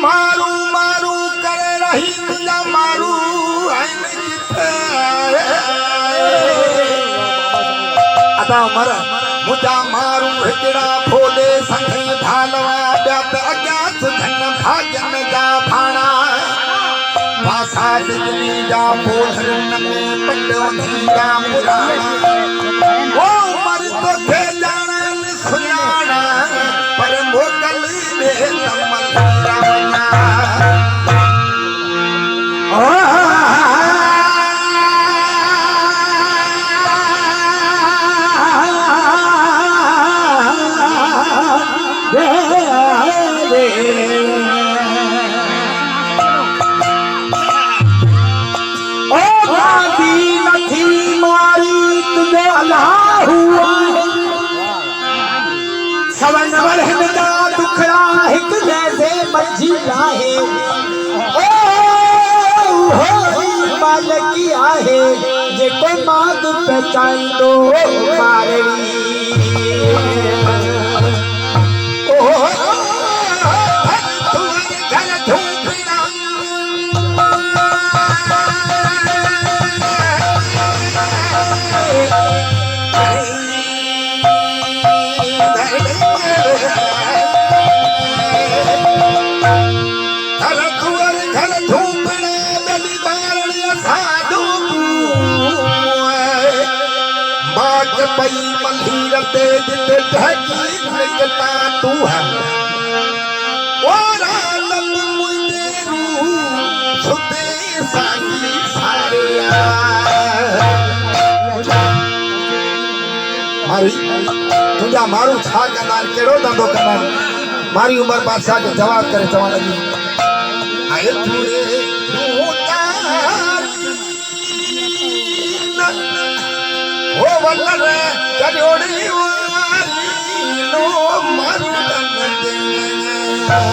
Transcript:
मारू मारू कर रही तुझा मारू आता मर मुझा मारू हिकड़ा फोले संगे भालवा ब्यात अज्ञात धन भाजन जा फाणा भाषा बिजली जा पोधरन में पंडवनी जा पुराणा वो मर तो थे जान सुनाना पर मोगल में तमल रावना सवन वरहन जा दुखड़ा हिक जैसे मंझी लाहे ओ हो मालकी आहे जेको माद पहचानो मारवी ओ पई मंदिर ते जिते ढकी निकलता तू है और आलम मुझे रूह सुते सांगी सारिया मारी तुझा मारू छा कनार केड़ो धंधो कनार मारी उम्र बादशाह के जवाब करे चवा लगी आए तुरे ओ वल्लर कजोड़ी वारी नो मरुदन दे